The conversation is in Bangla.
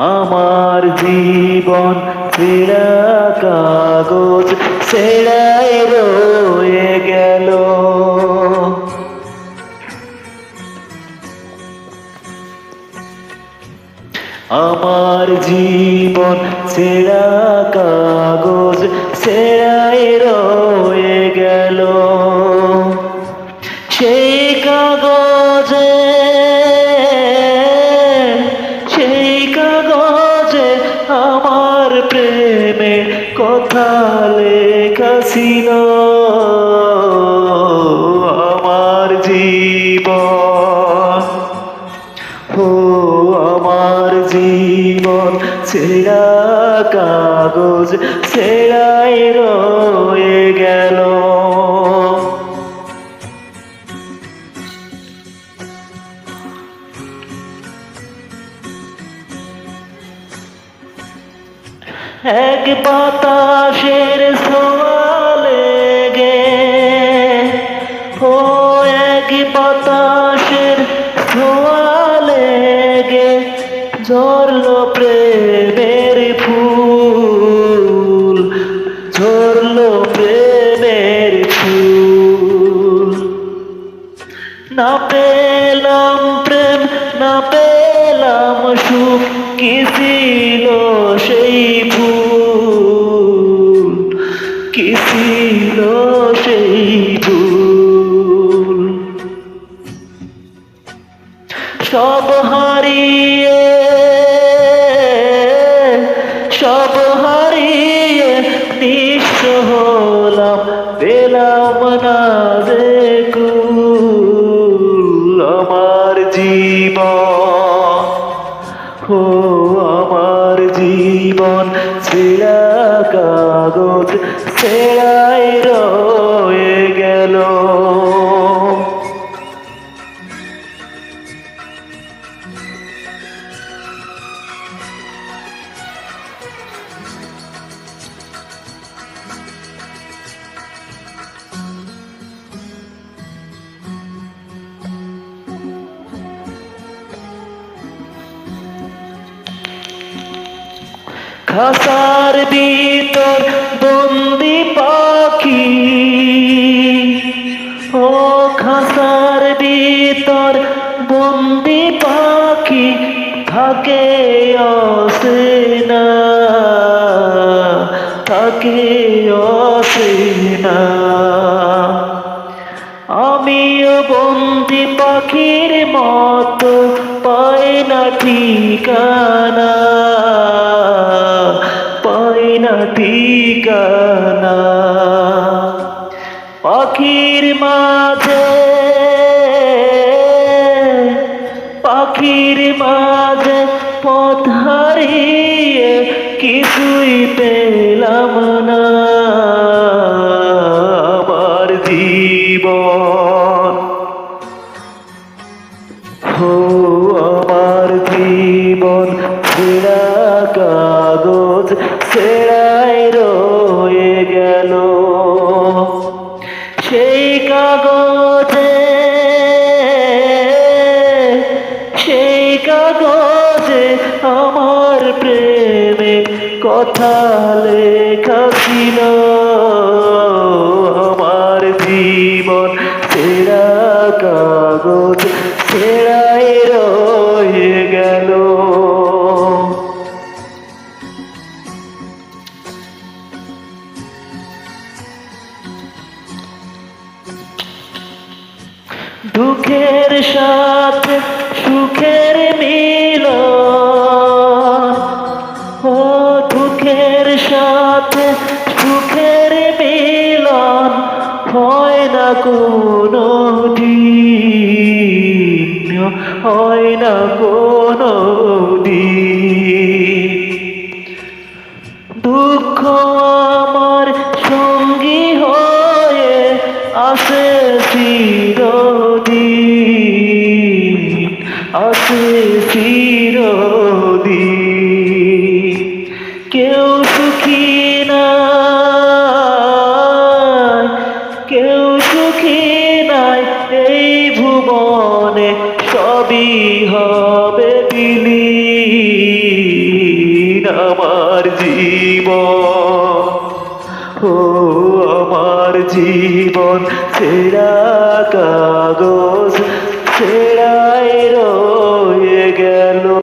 আমার জীবন ছেঁড়া কাগজ ছেঁড়াই রয়ে গেল। আমার জীবন ছেঁড়া কাগজ ছেঁড়াই রয়ে গেল। সেই কাগজে আমার প্রেমের কথা লেখা ছিল। আমার জীবন, ও আমার জীবন ছেঁড়া কাগজ ছেঁড়াই রয়ে গেল। এক বাতাসের ছোঁয়া লেগে, ও এক বাতাসের ছোঁয়া লেগে ঝরলো প্রেমের ফুল, ঝরলো প্রেমের ফুল। না পেলাম প্রেম, না পেলাম সুখ, কি ছিল সেই ফুল, কি ছিল সেই ফুল। সব হারিয়ে, সব হারিয়ে নিঃস্ব হলাম, পেলাম না যে কুল। আমার জীবন, ও আমার জীবন ছেঁড়া কাগজ ছেঁড়াই রয়ে গেল। খাসার ভিতর বন্দি পাখি, ও খাসার ভিতর বন্দি পাখি থাকে অচেনা, থাকে অচেনা। আমিও বন্দি পাখির মতো পাই না ঠিকানা, পাই না ঠিকানা। পাখির মাঝে, পাখির মাঝে পথ হারিয়ে কিছুই পেলাম না। আমার জীবন, ও আমার জীবন ছেঁড়া কাগজ ছেঁড়াই রয়ে গেল। সেই কাগজে, সেই কাগজে আমার প্রেমের কথা লেখা ছিল। আমার জীবন ছেঁড়া কাগজ ছেঁড়াই রয়ে গেল। দুঃখের সাথে সুখের মিলন, ও দুঃখের সাথে সুখের মিলন হয় না কোনো দিন, হয় না কোনো দিন। দুঃখ আমার সঙ্গী হয়ে আসে চিরদিন, আসে চিরদিন। কেউ সুখী নাই, কেউ সুখী নাই এই ভুবন। সবই হবে বিলীন। আমার জীবন, ও আমার জীবন ছেঁড়া কাগজ ছেঁড়ায় রয়ে গেল।